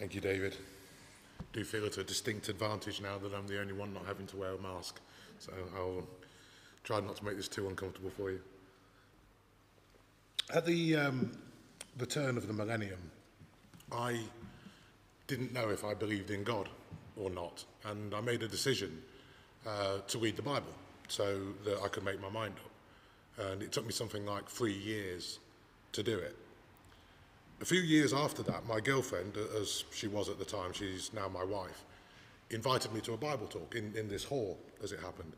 Thank you, David. I do feel at a distinct advantage now that I'm the only one not having to wear a mask. So I'll try not to make this too uncomfortable for you. At the turn of the millennium, I didn't know if I believed in God or not, and I made a decision to read the Bible so that I could make my mind up. And it took me something like 3 years to do it. A few years after that, my girlfriend, as she was at the time, she's now my wife, invited me to a Bible talk in this hall, as it happened.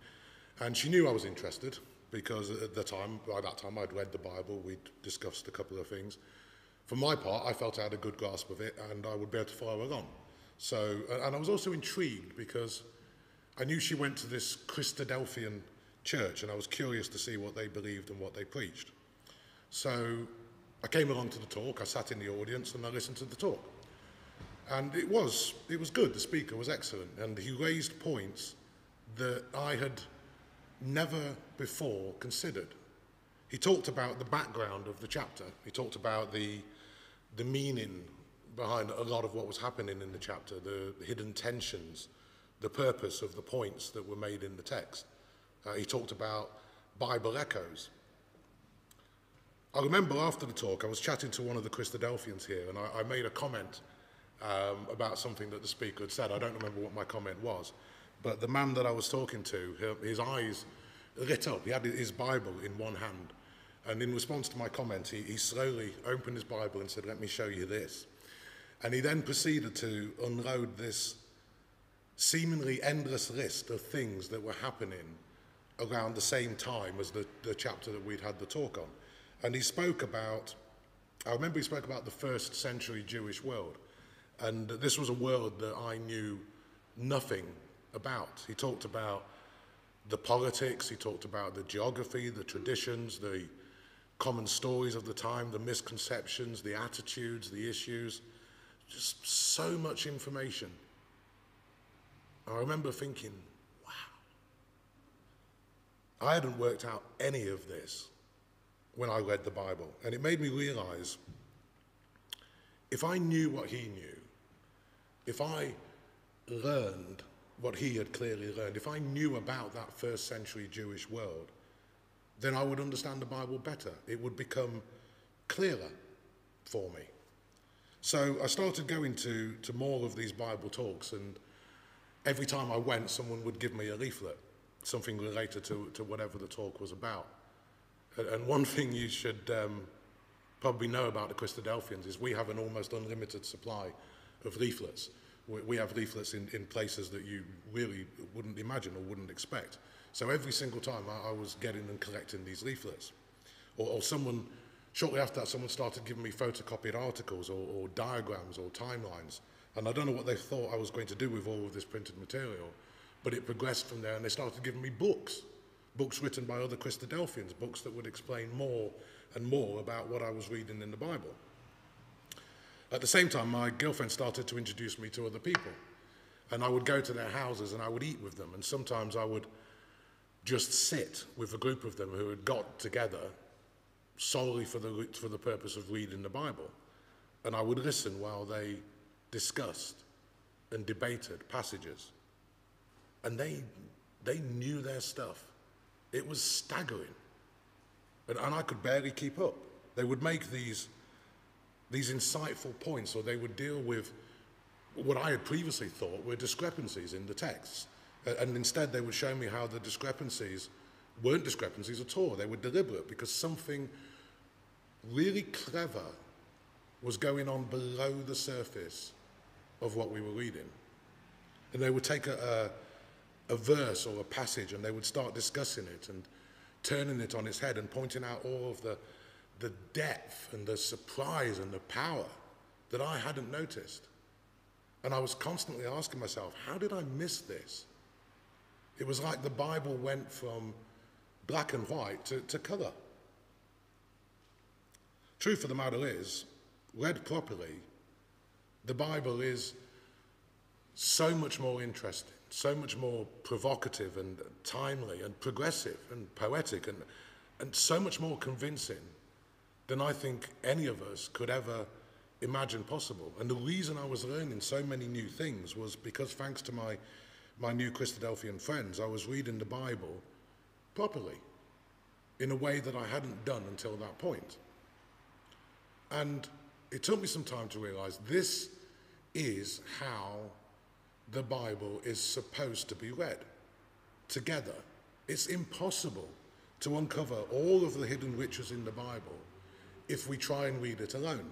And she knew I was interested because by that time, I'd read the Bible, we'd discussed a couple of things. For my part, I felt I had a good grasp of it and I would be able to follow along. So, and I was also intrigued because I knew she went to this Christadelphian church and I was curious to see what they believed and what they preached. So I came along to the talk, I sat in the audience and I listened to the talk. And it was good, the speaker was excellent, and he raised points that I had never before considered. He talked about the background of the chapter, he talked about the meaning behind a lot of what was happening in the chapter, the hidden tensions, the purpose of the points that were made in the text. He talked about Bible echoes. I remember after the talk, I was chatting to one of the Christadelphians here, and I made a comment about something that the speaker had said. I don't remember what my comment was, but the man that I was talking to, his eyes lit up. He had his Bible in one hand, and in response to my comment, he slowly opened his Bible and said, "Let me show you this." And he then proceeded to unload this seemingly endless list of things that were happening around the same time as the chapter that we'd had the talk on. And he spoke about, I remember he spoke about the first century Jewish world. And this was a world that I knew nothing about. He talked about the politics, he talked about the geography, the traditions, the common stories of the time, the misconceptions, the attitudes, the issues, just so much information. I remember thinking, wow, I hadn't worked out any of this when I read the Bible. And it made me realize, if I knew what he knew, if I learned what he had clearly learned, if I knew about that first century Jewish world, then I would understand the Bible better. It would become clearer for me. So I started going to more of these Bible talks, and every time I went, someone would give me a leaflet, something related to whatever the talk was about. And one thing you should probably know about the Christadelphians is we have an almost unlimited supply of leaflets. We have leaflets in places that you really wouldn't imagine or wouldn't expect. So every single time I was getting and collecting these leaflets. Or shortly after that, someone started giving me photocopied articles or diagrams or timelines. And I don't know what they thought I was going to do with all of this printed material, but it progressed from there and they started giving me books written by other Christadelphians, books that would explain more and more about what I was reading in the Bible. At the same time, my girlfriend started to introduce me to other people, and I would go to their houses and I would eat with them, and sometimes I would just sit with a group of them who had got together solely for the purpose of reading the Bible, and I would listen while they discussed and debated passages, and they knew their stuff. It was staggering, and I could barely keep up. They would make these insightful points, or they would deal with what I had previously thought were discrepancies in the texts, and instead they would show me how the discrepancies weren't discrepancies at all. They were deliberate because something really clever was going on below the surface of what we were reading. And they would take a verse or a passage and they would start discussing it and turning it on its head and pointing out all of the depth and the surprise and the power that I hadn't noticed. And I was constantly asking myself, how did I miss this? It was like the Bible went from black and white to color. Truth of the matter is, read properly, the Bible is so much more interesting, so much more provocative and timely and progressive and poetic and so much more convincing than I think any of us could ever imagine possible. And the reason I was learning so many new things was because, thanks to my new Christadelphian friends, I was reading the Bible properly in a way that I hadn't done until that point. And it took me some time to realize this is how the Bible is supposed to be read, together. It's impossible to uncover all of the hidden riches in the Bible if we try and read it alone.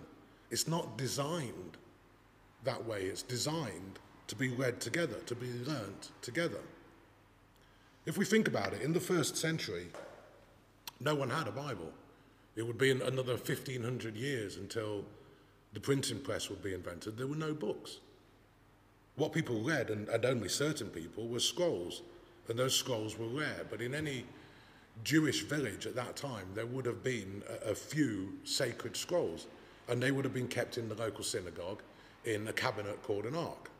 It's not designed that way. It's designed to be read together, to be learnt together. If we think about it, in the first century, no one had a Bible. It would be another 1,500 years until the printing press would be invented. There were no books. What people read, and only certain people, were scrolls, and those scrolls were rare. But in any Jewish village at that time, there would have been a few sacred scrolls, and they would have been kept in the local synagogue in a cabinet called an ark.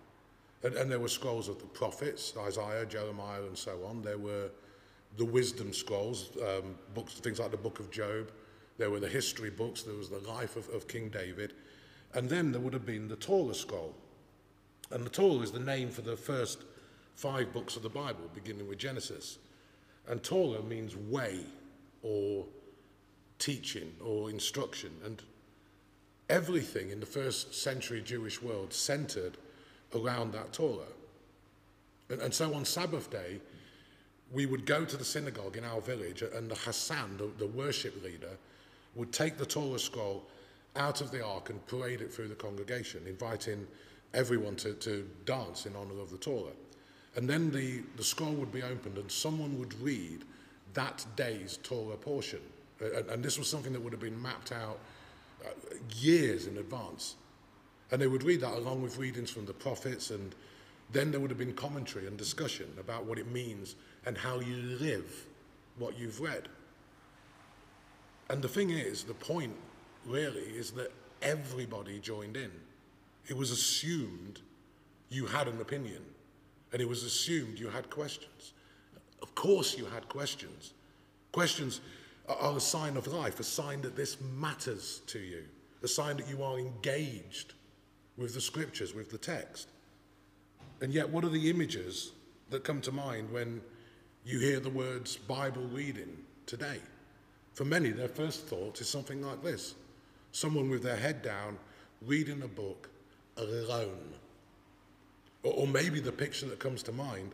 And there were scrolls of the prophets, Isaiah, Jeremiah, and so on. There were the wisdom scrolls, books, things like the book of Job. There were the history books. There was the life of King David. And then there would have been the Torah scroll. And the Torah is the name for the first 5 books of the Bible, beginning with Genesis. And Torah means way, or teaching, or instruction. And everything in the first century Jewish world centered around that Torah. And so on Sabbath day, we would go to the synagogue in our village, and the Hassan, the worship leader, would take the Torah scroll out of the ark and parade it through the congregation, inviting everyone to dance in honor of the Torah. And then the scroll would be opened, and someone would read that day's Torah portion. And this was something that would have been mapped out years in advance. And they would read that along with readings from the prophets, and then there would have been commentary and discussion about what it means and how you live what you've read. And the thing is, the point really is that everybody joined in. It was assumed you had an opinion, and it was assumed you had questions. Of course you had questions. Questions are a sign of life, a sign that this matters to you, a sign that you are engaged with the scriptures, with the text. And yet, what are the images that come to mind when you hear the words Bible reading today? For many, their first thought is something like this: someone with their head down, reading a book alone. Or maybe the picture that comes to mind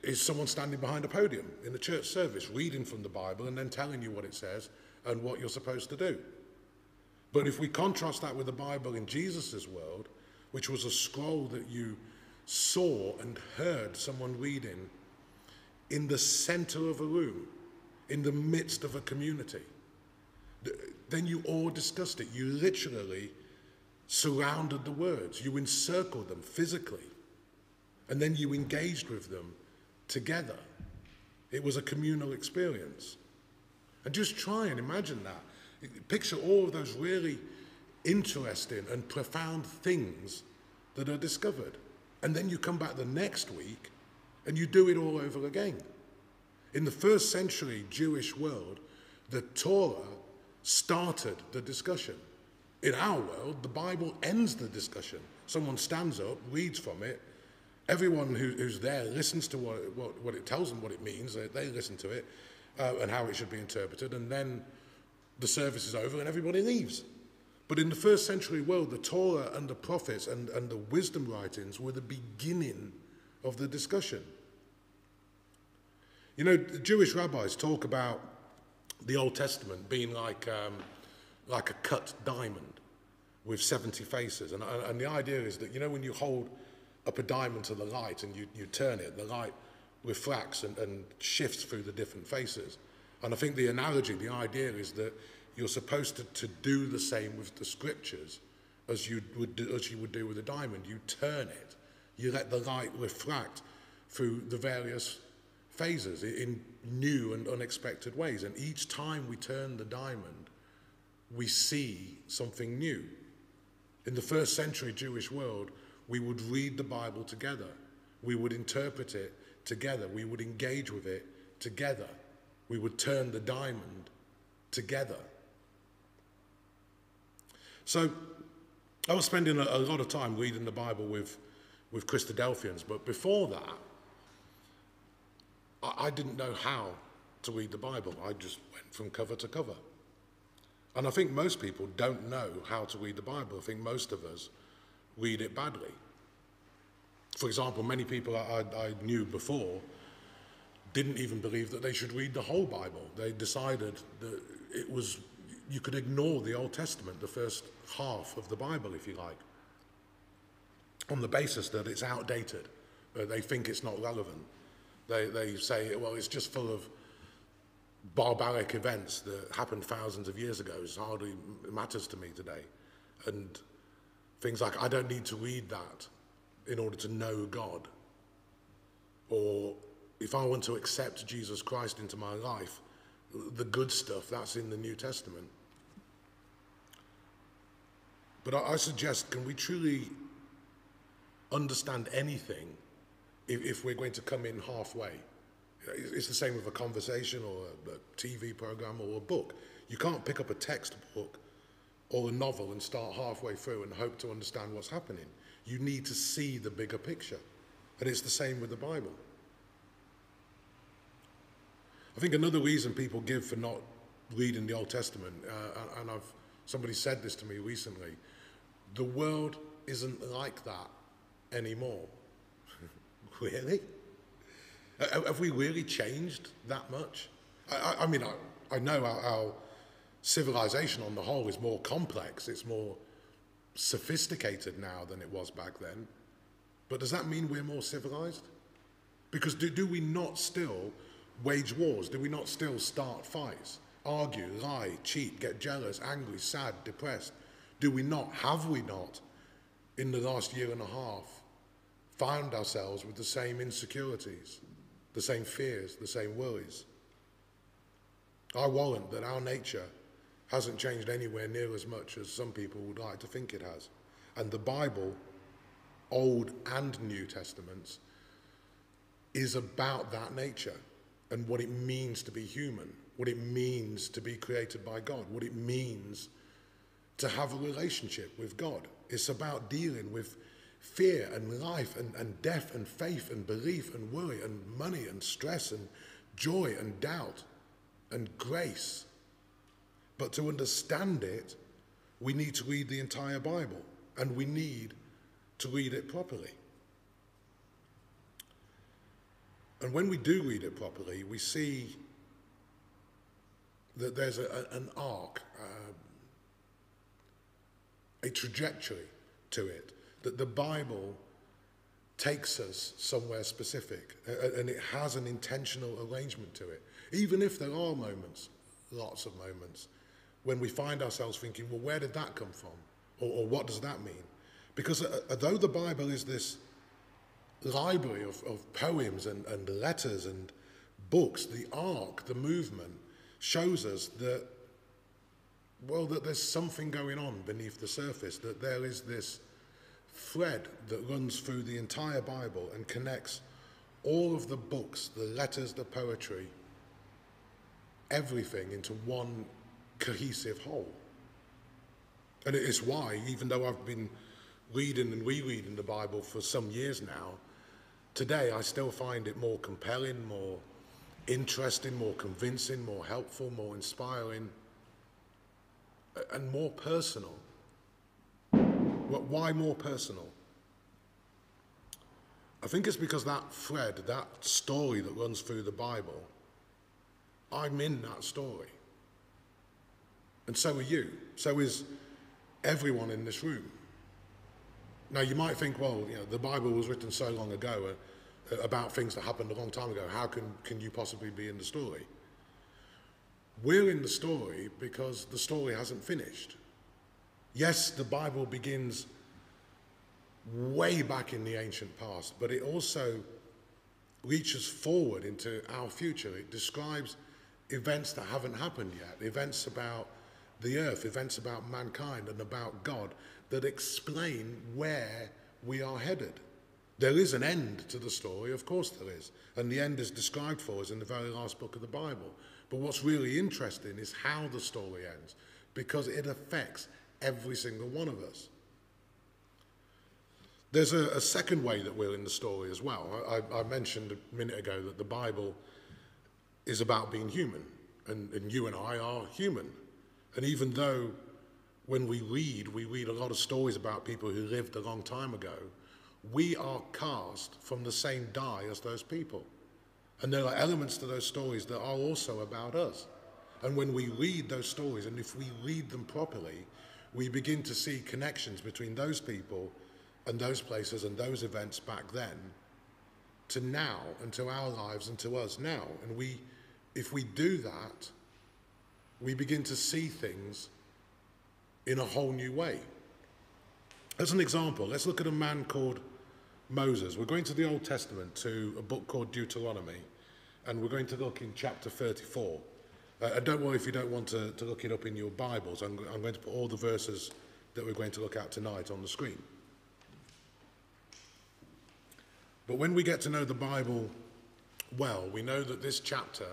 is someone standing behind a podium in the church service, reading from the Bible and then telling you what it says and what you're supposed to do. But if we contrast that with the Bible in Jesus' world, which was a scroll that you saw and heard someone reading in the center of a room, in the midst of a community, then you all discussed it. You literally surrounded the words. You encircled them physically. And then you engaged with them together. It was a communal experience. And just try and imagine that. Picture all of those really interesting and profound things that are discovered. And then you come back the next week and you do it all over again. In the first century Jewish world, the Torah started the discussion. In our world, the Bible ends the discussion. Someone stands up, reads from it. Everyone who's there listens to what it tells them, what it means. They listen to it and how it should be interpreted. And then the service is over and everybody leaves. But in the first century world, the Torah and the prophets and the wisdom writings were the beginning of the discussion. You know, the Jewish rabbis talk about the Old Testament being like a cut diamond with 70 faces. And the idea is that, you know, when you hold up a diamond to the light and you turn it, the light refracts and shifts through the different faces. And I think the analogy, the idea is that you're supposed to do the same with the scriptures as you would do with a diamond. You turn it. You let the light refract through the various phases in new and unexpected ways. And each time we turn the diamond, we see something new. In the first century Jewish world, we would read the Bible together. We would interpret it together. We would engage with it together. We would turn the diamond together. So I was spending a lot of time reading the Bible with Christadelphians, but before that, I didn't know how to read the Bible. I just went from cover to cover. And I think most people don't know how to read the Bible. I think most of us read it badly. For example, many people I knew before didn't even believe that they should read the whole Bible. They decided that you could ignore the Old Testament, the first half of the Bible, if you like, on the basis that it's outdated. They think it's not relevant. They say, well, it's just full of barbaric events that happened thousands of years ago. It hardly matters to me today. And things like, I don't need to read that in order to know God. Or if I want to accept Jesus Christ into my life, the good stuff, that's in the New Testament. But I suggest, can we truly understand anything if we're going to come in halfway? It's the same with a conversation or a TV program or a book. You can't pick up a textbook or a novel and start halfway through and hope to understand what's happening. You need to see the bigger picture. And it's the same with the Bible. I think another reason people give for not reading the Old Testament, and somebody said this to me recently, the world isn't like that anymore. Really? Have we really changed that much? I mean, I know our civilization on the whole is more complex. It's more sophisticated now than it was back then. But does that mean we're more civilized? Because do we not still wage wars? Do we not still start fights, argue, lie, cheat, get jealous, angry, sad, depressed? Do we not, have we not, in the last year and a half, found ourselves with the same insecurities, the same fears, the same worries? I warrant that our nature hasn't changed anywhere near as much as some people would like to think it has. And the Bible, Old and New Testaments, is about that nature and what it means to be human, what it means to be created by God, what it means to have a relationship with God. It's about dealing with fear and life and death and faith and belief and worry and money and stress and joy and doubt and grace. But to understand it, we need to read the entire Bible, and we need to read it properly. And when we do read it properly, we see that there's an arc, a trajectory to it, that the Bible takes us somewhere specific, and it has an intentional arrangement to it. Even if there are moments, lots of moments, when we find ourselves thinking, well, where did that come from? Or what does that mean? Because although the Bible is this library of poems and letters and books, the arc, the movement, shows us that, well, that there's something going on beneath the surface, that there is this thread that runs through the entire Bible and connects all of the books, the letters, the poetry, everything into one cohesive whole. And it is why, even though I've been reading and rereading the Bible for some years now, today I still find it more compelling, more interesting, more convincing, more helpful, more inspiring, and more personal. Why more personal? I think it's because that thread, that story that runs through the Bible, I'm in that story. And so are you. So is everyone in this room. Now, you might think, well, the Bible was written so long ago about things that happened a long time ago. How can you possibly be in the story? We're in the story because the story hasn't finished. Yes, the Bible begins way back in the ancient past, but it also reaches forward into our future. It describes events that haven't happened yet, events about the earth, events about mankind and about God that explain where we are headed. There is an end to the story, of course there is, and the end is described for us in the very last book of the Bible. But what's really interesting is how the story ends, because it affects every single one of us. There's a second way that we're in the story as well. I mentioned a minute ago that the Bible is about being human, and you and I are human. And even though when we read a lot of stories about people who lived a long time ago, we are cast from the same die as those people. And there are elements to those stories that are also about us. And when we read those stories, and if we read them properly, we begin to see connections between those people and those places and those events back then to now and to our lives and to us now. And if we do that, we begin to see things in a whole new way. As an example, let's look at a man called Moses. We're going to the Old Testament, to a book called Deuteronomy, and we're going to look in chapter 34. And don't worry if you don't want to look it up in your Bibles. I'm going to put all the verses that we're going to look at tonight on the screen. But when we get to know the Bible well, we know that this chapter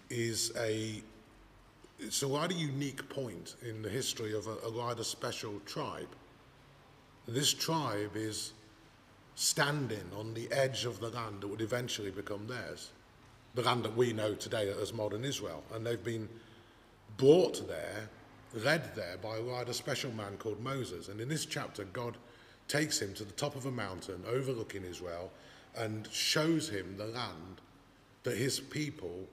is it's a rather unique point in the history of a rather special tribe. This tribe is standing on the edge of the land that would eventually become theirs, the land that we know today as modern Israel. And they've been brought there, led there by a rather special man called Moses. And in this chapter, God takes him to the top of a mountain overlooking Israel and shows him the land that his people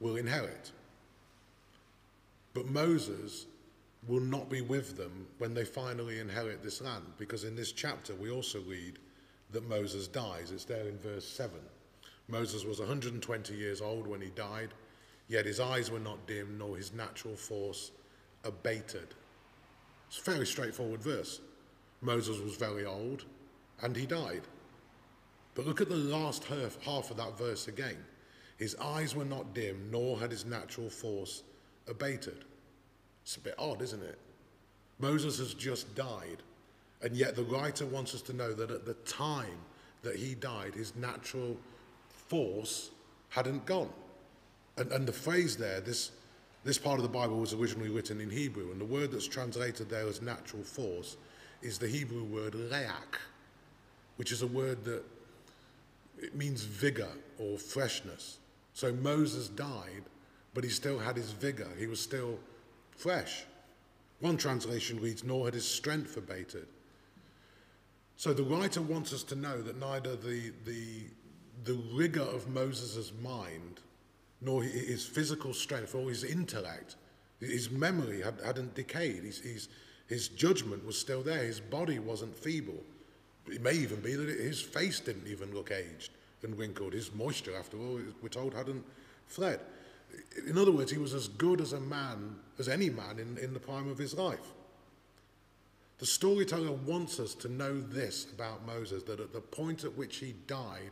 will inherit. But Moses will not be with them when they finally inherit this land, because in this chapter we also read that Moses dies. It's there in verse 7. Moses was 120 years old when he died, yet his eyes were not dim, nor his natural force abated. It's a very straightforward verse. Moses was very old, and he died. But look at the last half of that verse again. His eyes were not dim, nor had his natural force abated. It's a bit odd, isn't it? Moses has just died, and yet the writer wants us to know that at the time that he died, his natural force hadn't gone. And the phrase there, this part of the Bible was originally written in Hebrew, and the word that's translated there as natural force is the Hebrew word leach, which is a word that it means vigor or freshness. So Moses died, but he still had his vigor. He was still fresh. One translation reads, nor had his strength abated. So the writer wants us to know that neither the rigor of Moses' mind, nor his physical strength, or his intellect, his memory hadn't decayed. His judgment was still there. His body wasn't feeble. It may even be that his face didn't even look aged and wrinkled. His moisture, after all, we're told, hadn't fled. In other words, he was as good as any man in the prime of his life. The storyteller wants us to know this about Moses, that at the point at which he died,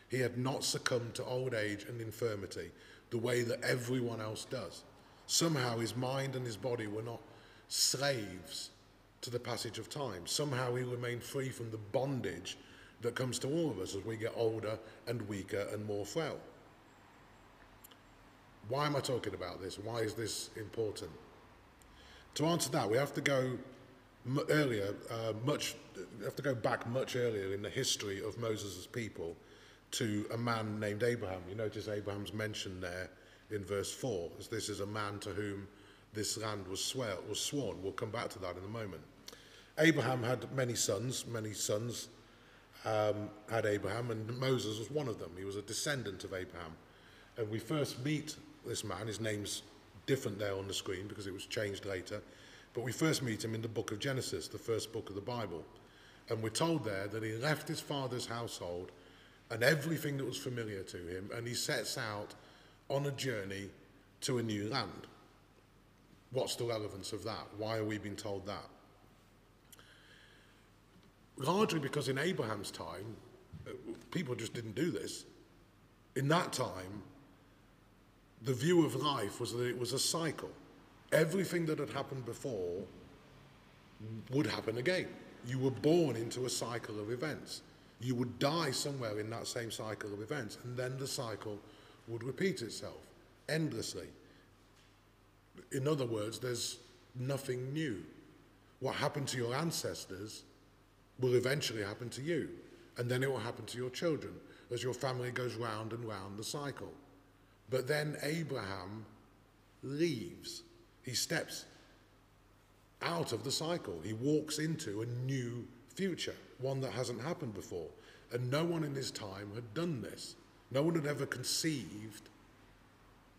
he had not succumbed to old age and infirmity the way that everyone else does. Somehow his mind and his body were not slaves to the passage of time. Somehow he remained free from the bondage that comes to all of us as we get older and weaker and more frail. Why am I talking about this? Why is this important? To answer that, we have to go back much earlier in the history of Moses' people to a man named Abraham. You notice Abraham's mentioned there in verse 4, as this is a man to whom this land was sworn. We'll come back to that in a moment. Abraham had many sons. Had Abraham, and Moses was one of them. He was a descendant of Abraham. And we first meet this man. His name's different there on the screen because it was changed later. But we first meet him in the book of Genesis, the first book of the Bible. And we're told there that he left his father's household and everything that was familiar to him, and he sets out on a journey to a new land. What's the relevance of that? Why are we being told that? Largely because in Abraham's time, people just didn't do this. In that time, the view of life was that it was a cycle. Everything that had happened before would happen again. You were born into a cycle of events. You would die somewhere in that same cycle of events, and then the cycle would repeat itself endlessly. In other words, there's nothing new. What happened to your ancestors will eventually happen to you. And then it will happen to your children as your family goes round and round the cycle. But then Abraham leaves. He steps out of the cycle. He walks into a new future, one that hasn't happened before. And no one in his time had done this. No one had ever conceived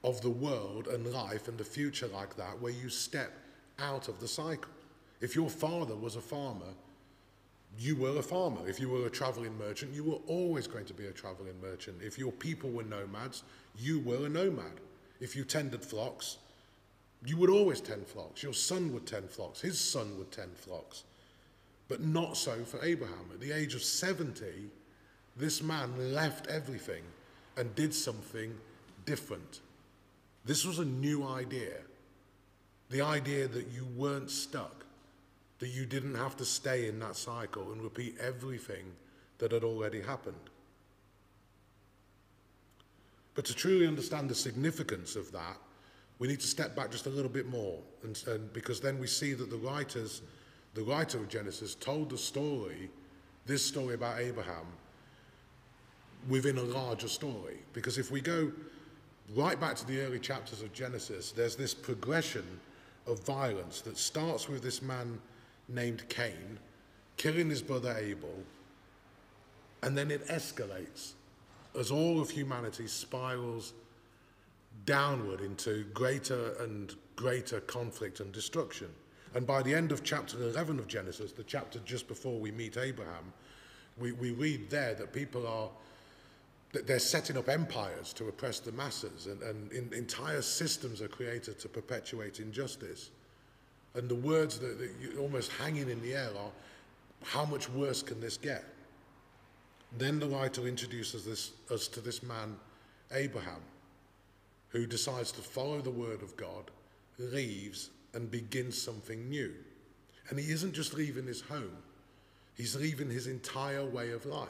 of the world and life and the future like that, where you step out of the cycle. If your father was a farmer, you were a farmer. If you were a traveling merchant, you were always going to be a traveling merchant. If your people were nomads, you were a nomad. If you tended flocks, you would always tend flocks. Your son would tend flocks. His son would tend flocks. But not so for Abraham. At the age of 70, this man left everything and did something different. This was a new idea. The idea that you weren't stuck, that you didn't have to stay in that cycle and repeat everything that had already happened. But to truly understand the significance of that, we need to step back just a little bit more, and because then we see that the writer of Genesis told this story about Abraham, within a larger story. Because if we go right back to the early chapters of Genesis, there's this progression of violence that starts with this man named Cain killing his brother Abel, and then it escalates as all of humanity spirals downward into greater and greater conflict and destruction. And by the end of chapter 11 of Genesis, the chapter just before we meet Abraham, we read there that they're setting up empires to oppress the masses, and entire systems are created to perpetuate injustice. And the words that you're almost hanging in the air are, how much worse can this get? Then the writer introduces us to this man, Abraham, who decides to follow the word of God, leaves, and begins something new. And he isn't just leaving his home, he's leaving his entire way of life.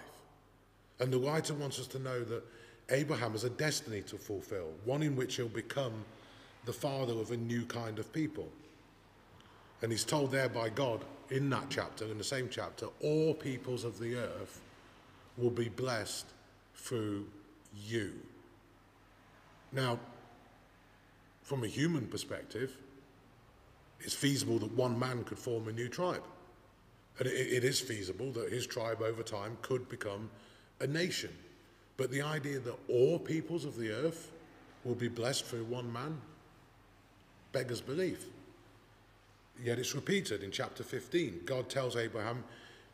And the writer wants us to know that Abraham has a destiny to fulfill, one in which he'll become the father of a new kind of people. And he's told there by God in that chapter, in the same chapter, all peoples of the earth will be blessed through you. Now, from a human perspective, it's feasible that one man could form a new tribe. And it is feasible that his tribe over time could become a nation. But the idea that all peoples of the earth will be blessed through one man beggars belief. Yet it's repeated in chapter 15. God tells Abraham,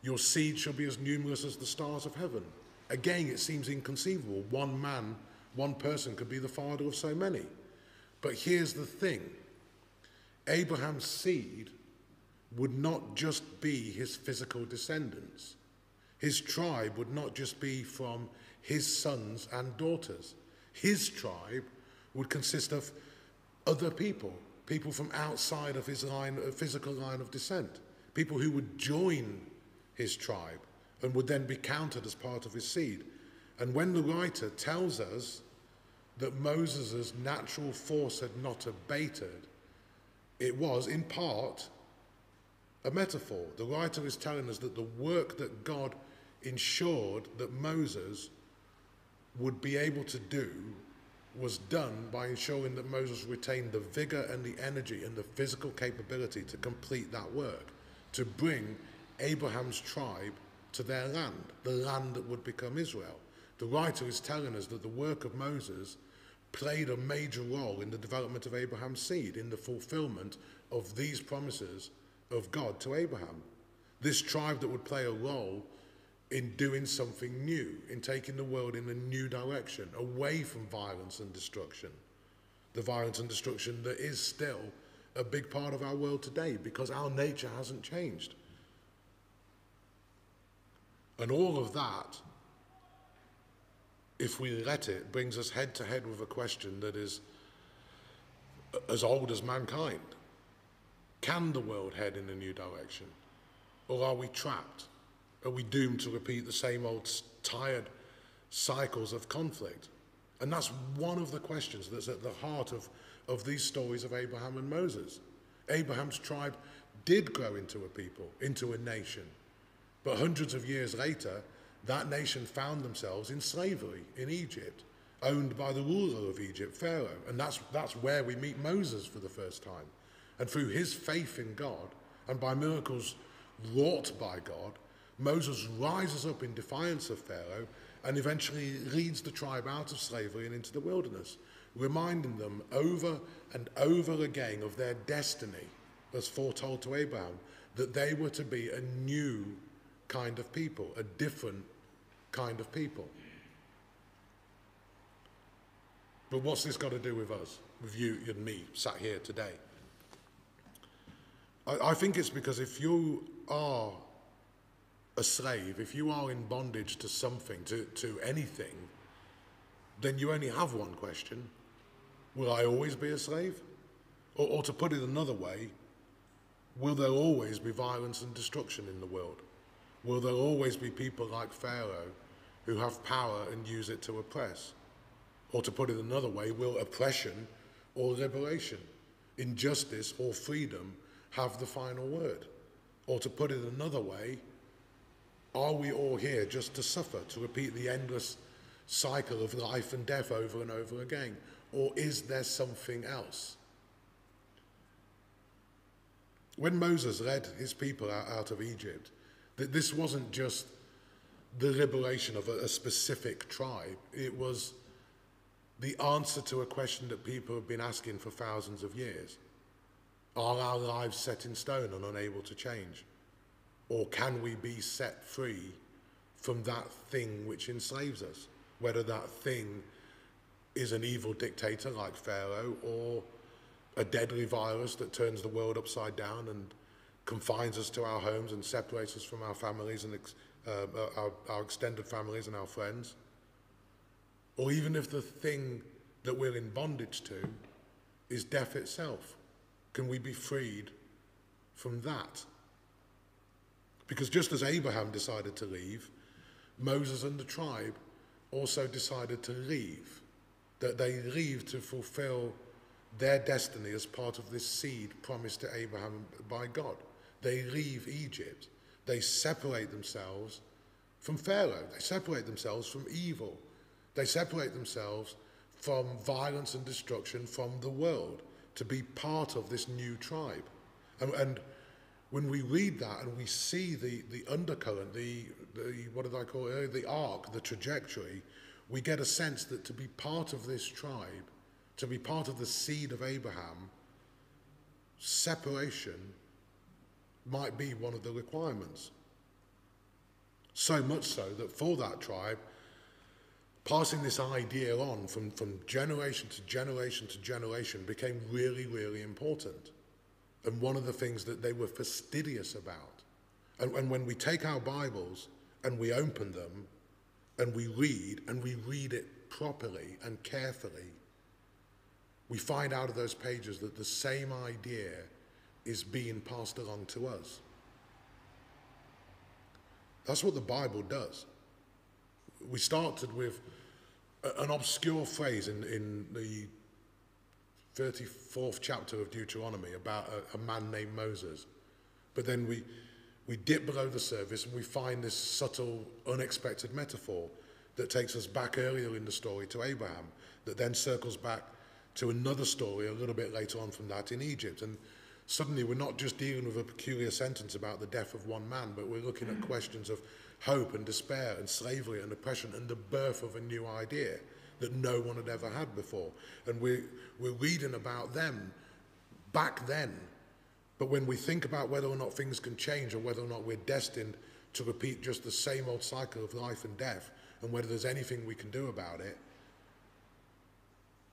your seed shall be as numerous as the stars of heaven. Again, it seems inconceivable. One man, one person could be the father of so many. But here's the thing. Abraham's seed would not just be his physical descendants. His tribe would not just be from his sons and daughters. His tribe would consist of other people from outside of his physical line of descent, people who would join his tribe and would then be counted as part of his seed. And when the writer tells us that Moses' natural force had not abated, it was in part a metaphor. The writer is telling us that the work that God ensured that Moses would be able to do was done by ensuring that Moses retained the vigor and the energy and the physical capability to complete that work, to bring Abraham's tribe to their land, the land that would become Israel. The writer is telling us that the work of Moses played a major role in the development of Abraham's seed, in the fulfillment of these promises of God to Abraham. This tribe that would play a role in doing something new, in taking the world in a new direction, away from violence and destruction. The violence and destruction that is still a big part of our world today because our nature hasn't changed. And all of that, if we let it, brings us head to head with a question that is as old as mankind. Can the world head in a new direction? Or are we trapped? Are we doomed to repeat the same old tired cycles of conflict? And that's one of the questions that's at the heart of these stories of Abraham and Moses. Abraham's tribe did grow into a people, into a nation. But hundreds of years later, that nation found themselves in slavery in Egypt, owned by the ruler of Egypt, Pharaoh. And that's where we meet Moses for the first time. And through his faith in God, and by miracles wrought by God, Moses rises up in defiance of Pharaoh and eventually leads the tribe out of slavery and into the wilderness, reminding them over and over again of their destiny, as foretold to Abraham, that they were to be a new kind of people, a different kind of people. But what's this got to do with us, with you and me, sat here today? I think it's because if you are a slave, if you are in bondage to something, to anything, then you only have one question. Will I always be a slave? Or to put it another way, will there always be violence and destruction in the world? Will there always be people like Pharaoh who have power and use it to oppress? Or to put it another way, will oppression or liberation, injustice or freedom have the final word? Or to put it another way, are we all here just to suffer, to repeat the endless cycle of life and death over and over again? Or is there something else? When Moses led his people out of Egypt, this wasn't just the liberation of a specific tribe. It was the answer to a question that people have been asking for thousands of years. Are our lives set in stone and unable to change? Or can we be set free from that thing which enslaves us? Whether that thing is an evil dictator like Pharaoh, or a deadly virus that turns the world upside down and confines us to our homes and separates us from our families and our extended families and our friends. Or even if the thing that we're in bondage to is death itself, can we be freed from that? Because just as Abraham decided to leave, Moses and the tribe also decided to leave. That they leave to fulfill their destiny as part of this seed promised to Abraham by God. They leave Egypt. They separate themselves from Pharaoh. They separate themselves from evil. They separate themselves from violence and destruction from the world to be part of this new tribe. And when we read that and we see the undercurrent, the what did I call it? The arc, the trajectory, we get a sense that to be part of this tribe, to be part of the seed of Abraham, separation might be one of the requirements. So much so that for that tribe, passing this idea on from generation to generation to generation became really, really important. And one of the things that they were fastidious about. And when we take our Bibles and we open them and we read it properly and carefully, we find out of those pages that the same idea is being passed along to us. That's what the Bible does. We started with an obscure phrase in the 34th chapter of Deuteronomy about a man named Moses. But then we dip below the surface and we find this subtle, unexpected metaphor that takes us back earlier in the story to Abraham, that then circles back to another story a little bit later on from that in Egypt. And suddenly we're not just dealing with a peculiar sentence about the death of one man, but we're looking at questions of hope and despair and slavery and oppression and the birth of a new idea that no one had ever had before. And we're reading about them back then. But when we think about whether or not things can change or whether or not we're destined to repeat just the same old cycle of life and death, and whether there's anything we can do about it,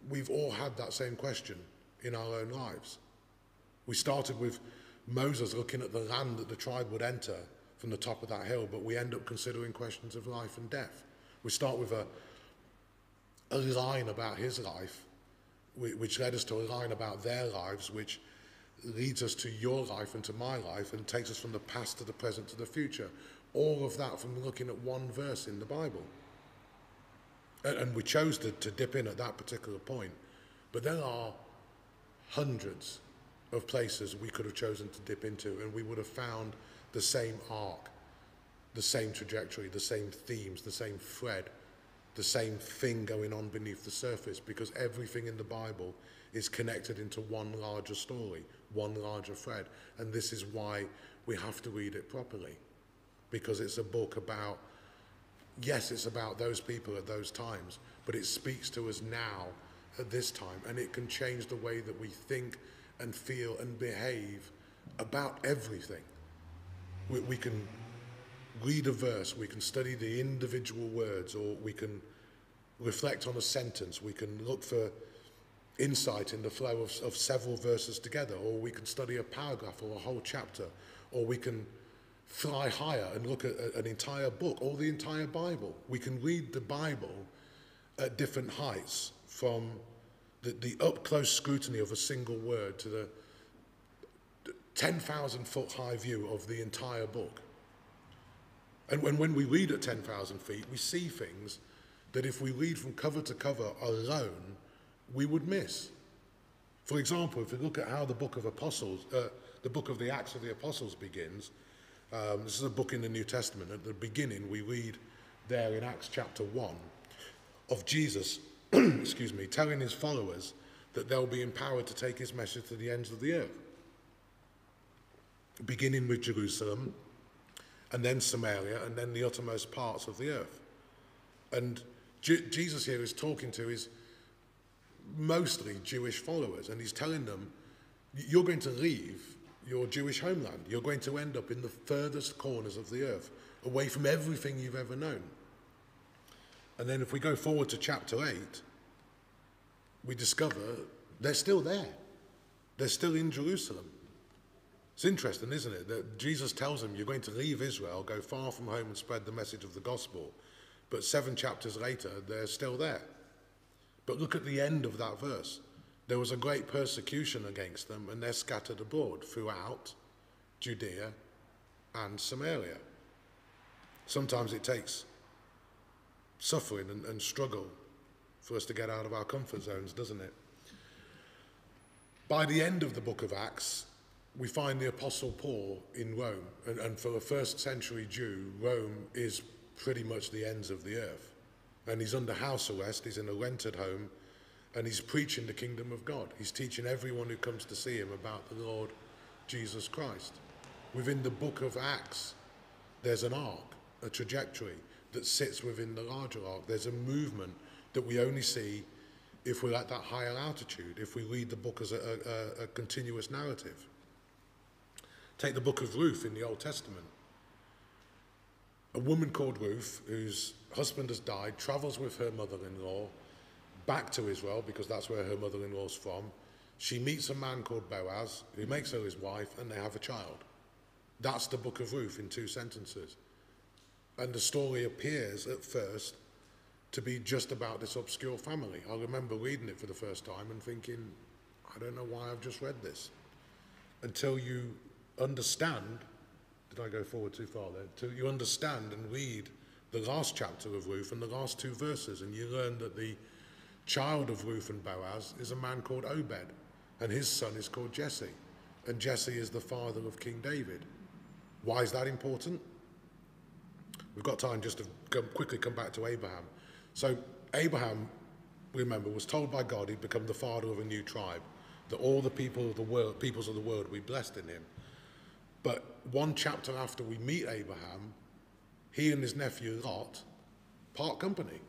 we've all had that same question in our own lives. We started with Moses looking at the land that the tribe would enter from the top of that hill, but we end up considering questions of life and death. We start with a line about his life, which led us to a line about their lives, which leads us to your life and to my life and takes us from the past to the present to the future. All of that from looking at one verse in the Bible. And we chose to dip in at that particular point. But there are hundreds of places we could have chosen to dip into, and we would have found the same arc. the same trajectory, the same themes, the same thread, the same thing going on beneath the surface, because everything in the Bible is connected into one larger story, one larger thread. And this is why we have to read it properly, because it's a book about, yes, it's about those people at those times, but it speaks to us now at this time, and it can change the way that we think and feel and behave about everything. We can read a verse, we can study the individual words, or we can reflect on a sentence, we can look for insight in the flow of several verses together, or we can study a paragraph or a whole chapter, or we can fly higher and look at an entire book or the entire Bible. We can read the Bible at different heights, from the up-close scrutiny of a single word to the 10,000 foot high view of the entire book. And when we read at 10,000 feet, we see things that if we read from cover to cover alone, we would miss. For example, if we look at how the book of the Acts of the Apostles begins, this is a book in the New Testament. At the beginning, we read there in Acts chapter 1 of Jesus, excuse me, telling his followers that they'll be empowered to take his message to the ends of the earth. Beginning with Jerusalem, and then Samaria, and then the uttermost parts of the earth. And Jesus here is talking to his mostly Jewish followers, and he's telling them, you're going to leave your Jewish homeland. You're going to end up in the furthest corners of the earth, away from everything you've ever known. And then if we go forward to chapter 8, we discover they're still there. They're still in Jerusalem. It's interesting, isn't it, that Jesus tells them, you're going to leave Israel, go far from home and spread the message of the gospel. But 7 chapters later, they're still there. But look at the end of that verse. There was a great persecution against them, and they're scattered abroad throughout Judea and Samaria. Sometimes it takes suffering and struggle for us to get out of our comfort zones, doesn't it? By the end of the book of Acts, we find the Apostle Paul in Rome. And for a first century Jew, Rome is pretty much the ends of the earth. And he's under house arrest, he's in a rented home, and he's preaching the kingdom of God. He's teaching everyone who comes to see him about the Lord Jesus Christ. Within the book of Acts, there's an arc, a trajectory that sits within the larger arc. There's a movement that we only see if we're at that higher altitude, if we read the book as a continuous narrative. Take the book of Ruth in the Old Testament. A woman called Ruth, whose husband has died, travels with her mother-in-law back to Israel, because that's where her mother-in-law's from. She meets a man called Boaz, who makes her his wife, and they have a child. That's the book of Ruth in 2 sentences. And the story appears at first to be just about this obscure family. I remember reading it for the first time and thinking, I don't know why I've just read this. Until you understand, did I go forward too far there? Until you understand and read the last chapter of Ruth and the last 2 verses, and you learn that the child of Ruth and Boaz is a man called Obed, and his son is called Jesse, and Jesse is the father of King David. Why is that important? We've got time just to quickly come back to Abraham. So Abraham, remember, was told by God he'd become the father of a new tribe, that all the peoples of the world would be blessed in him. But 1 chapter after we meet Abraham, he and his nephew Lot part company.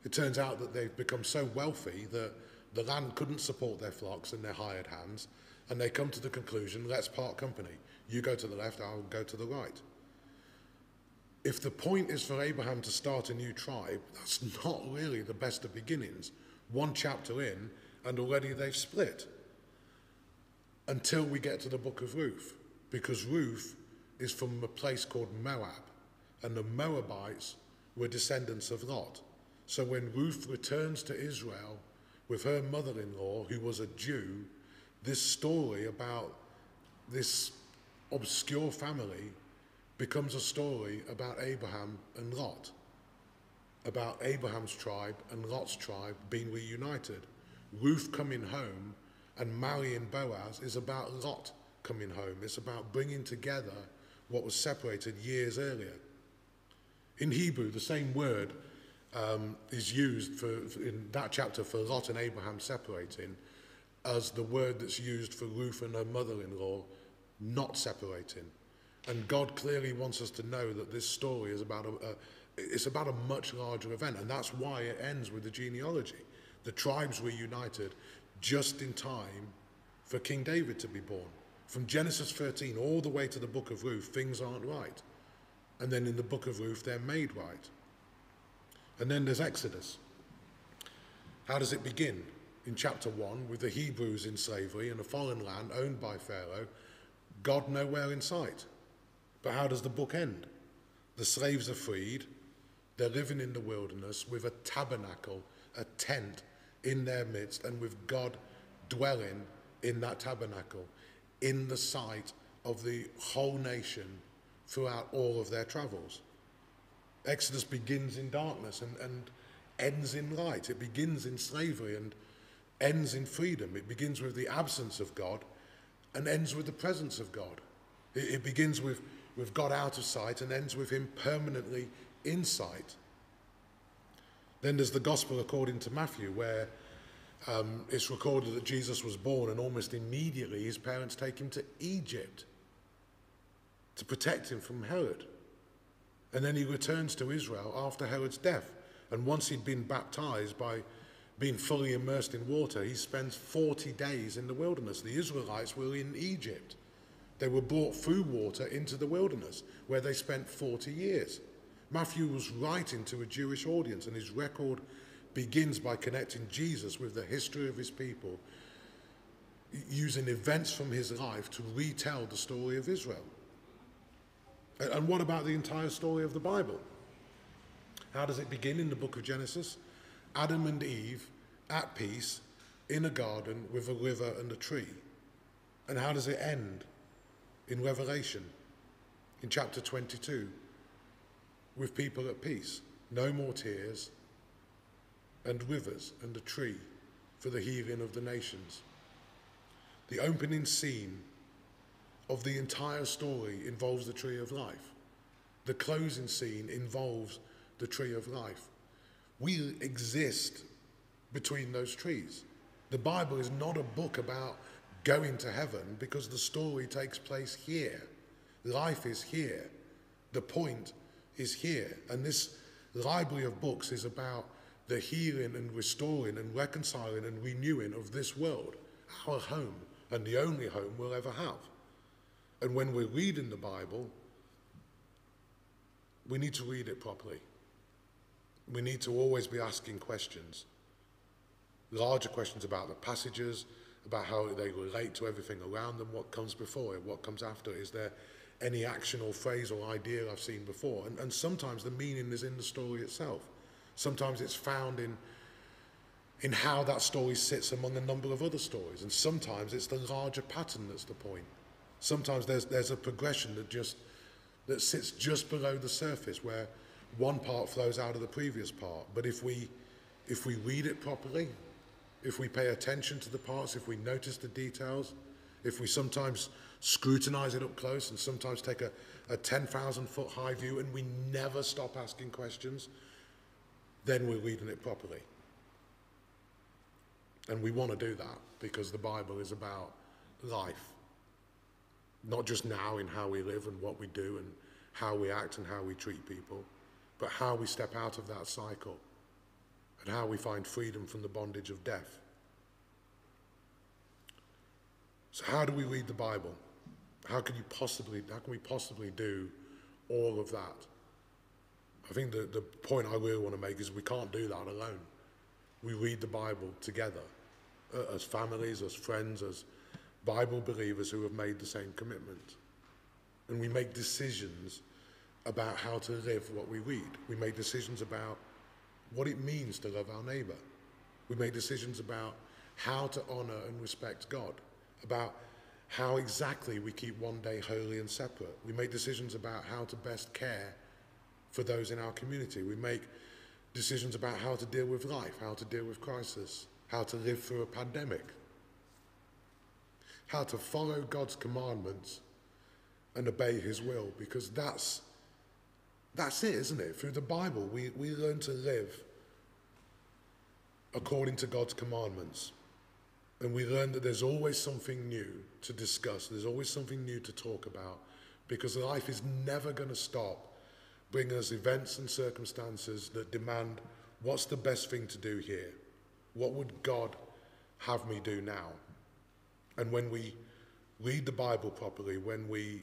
It turns out that they've become so wealthy that the land couldn't support their flocks and their hired hands, and they come to the conclusion, let's part company. You go to the left, I'll go to the right. If the point is for Abraham to start a new tribe, that's not really the best of beginnings. 1 chapter in, and already they've split. Until we get to the book of Ruth, because Ruth is from a place called Moab, and the Moabites were descendants of Lot. So when Ruth returns to Israel with her mother-in-law, who was a Jew, this story about this obscure family becomes a story about Abraham and Lot, about Abraham's tribe and Lot's tribe being reunited. Ruth coming home and marrying Boaz is about Lot coming home. It's about bringing together what was separated years earlier. In Hebrew, the same word is used in that chapter for Lot and Abraham separating as the word that's used for Ruth and her mother-in-law not separating. And God clearly wants us to know that this story is about a much larger event, and that's why it ends with the genealogy. The tribes were united just in time for King David to be born. From Genesis 13 all the way to the book of Ruth, things aren't right. And then in the book of Ruth, they're made right. And then there's Exodus. How does it begin? In chapter 1, with the Hebrews in slavery in a foreign land owned by Pharaoh, God nowhere in sight. But how does the book end? The slaves are freed. They're living in the wilderness with a tabernacle, a tent in their midst, and with God dwelling in that tabernacle, in the sight of the whole nation throughout all of their travels. Exodus begins in darkness and ends in light. It begins in slavery and ends in freedom. It begins with the absence of God and ends with the presence of God. It begins with God out of sight and ends with him permanently in sight. Then there's the gospel according to Matthew, where it's recorded that Jesus was born and almost immediately his parents take him to Egypt to protect him from Herod. And then he returns to Israel after Herod's death. And once he'd been baptized by being fully immersed in water, he spends 40 days in the wilderness. The Israelites were in Egypt. They were brought through water into the wilderness, where they spent 40 years. Matthew was writing to a Jewish audience, and his record begins by connecting Jesus with the history of his people, using events from his life to retell the story of Israel. And what about the entire story of the Bible? How does it begin in the book of Genesis? Adam and Eve at peace in a garden with a river and a tree. And how does it end in Revelation, in chapter 22, with people at peace? No more tears, and rivers and a tree for the healing of the nations. The opening scene of the entire story involves the tree of life. The closing scene involves the tree of life. We exist between those trees. The Bible is not a book about going to heaven, because the story takes place here. Life is here. The point is here. And this library of books is about the healing and restoring and reconciling and renewing of this world, our home, and the only home we'll ever have. And when we're reading the Bible, we need to read it properly. We need to always be asking questions. Larger questions about the passages, about how they relate to everything around them, what comes before it, what comes after it. Is there any action or phrase or idea I've seen before? And sometimes the meaning is in the story itself. Sometimes it's found in how that story sits among a number of other stories. And sometimes it's the larger pattern that's the point. Sometimes there's a progression that sits just below the surface, where one part flows out of the previous part. But if we read it properly, if we pay attention to the parts, if we notice the details, if we sometimes scrutinize it up close and sometimes take a 10,000-foot high view and we never stop asking questions, then we're reading it properly. And we want to do that because the Bible is about life. Not just now in how we live and what we do and how we act and how we treat people, but how we step out of that cycle and how we find freedom from the bondage of death. So how do we read the Bible? How can we possibly do all of that? I think the point I really want to make is we can't do that alone. We read the Bible together, as families, as friends, as Bible believers who have made the same commitment. And we make decisions about how to live what we read. We make decisions about what it means to love our neighbor. We make decisions about how to honor and respect God, about how exactly we keep one day holy and separate. We make decisions about how to best care for those in our community. We make decisions about how to deal with life, how to deal with crisis, how to live through a pandemic, how to follow God's commandments and obey his will, because that's That's it, isn't it? Through the Bible, we learn to live according to God's commandments. And we learn that there's always something new to discuss. There's always something new to talk about, because life is never going to stop bringing us events and circumstances that demand, what's the best thing to do here? What would God have me do now? And when we read the Bible properly, when we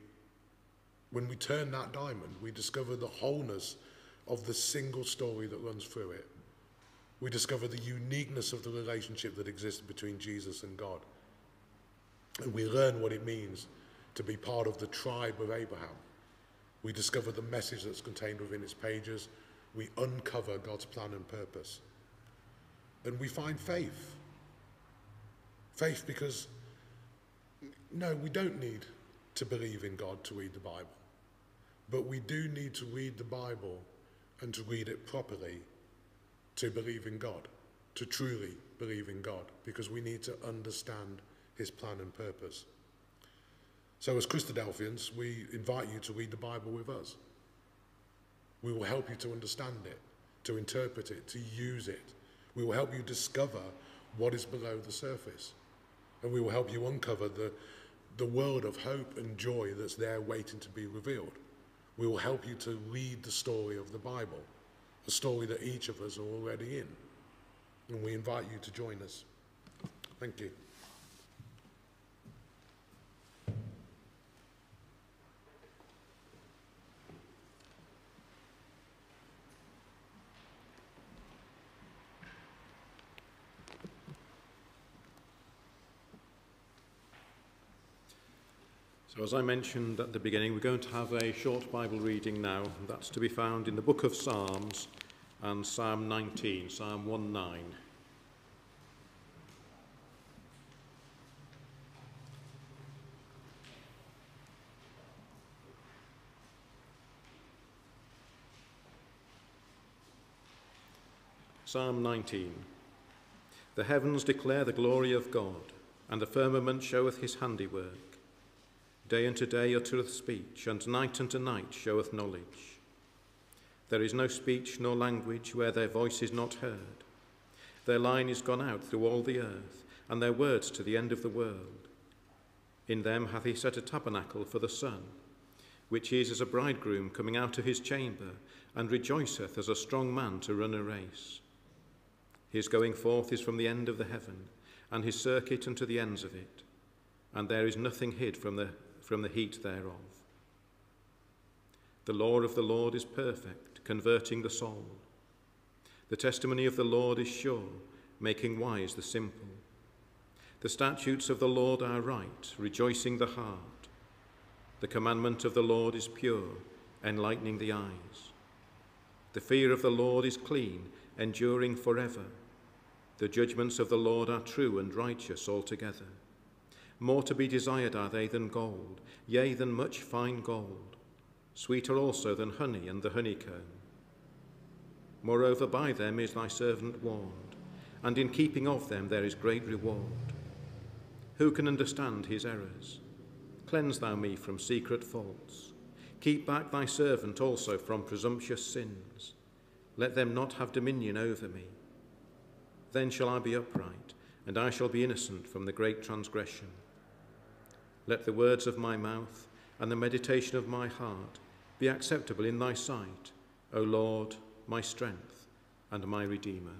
turn that diamond, we discover the wholeness of the single story that runs through it. We discover the uniqueness of the relationship that exists between Jesus and God. And we learn what it means to be part of the tribe of Abraham. We discover the message that's contained within its pages. We uncover God's plan and purpose. And we find faith. Faith because, no, we don't need to believe in God to read the Bible. But we do need to read the Bible and to read it properly to believe in God, to truly believe in God, because we need to understand his plan and purpose. So as Christadelphians, we invite you to read the Bible with us. We will help you to understand it, to interpret it, to use it. We will help you discover what is below the surface. And we will help you uncover the world of hope and joy that's there waiting to be revealed. We will help you to read the story of the Bible, a story that each of us are already in. And we invite you to join us. Thank you. So as I mentioned at the beginning, we're going to have a short Bible reading now. And that's to be found in the book of Psalms and Psalm 19, Psalm 1:9. Psalm 19. The heavens declare the glory of God, and the firmament showeth his handiwork. Day unto day uttereth speech, and night unto night showeth knowledge. There is no speech nor language where their voice is not heard. Their line is gone out through all the earth, and their words to the end of the world. In them hath he set a tabernacle for the sun, which is as a bridegroom coming out of his chamber, and rejoiceth as a strong man to run a race. His going forth is from the end of the heaven, and his circuit unto the ends of it, and there is nothing hid from the heat thereof. The law of the Lord is perfect, converting the soul. The testimony of the Lord is sure, making wise the simple. The statutes of the Lord are right, rejoicing the heart. The commandment of the Lord is pure, enlightening the eyes. The fear of the Lord is clean, enduring forever. The judgments of the Lord are true and righteous altogether. More to be desired are they than gold, yea, than much fine gold, sweeter also than honey and the honeycomb. Moreover, by them is thy servant warned, and in keeping of them there is great reward. Who can understand his errors? Cleanse thou me from secret faults. Keep back thy servant also from presumptuous sins. Let them not have dominion over me. Then shall I be upright, and I shall be innocent from the great transgression. Let the words of my mouth and the meditation of my heart be acceptable in thy sight, O Lord, my strength and my Redeemer.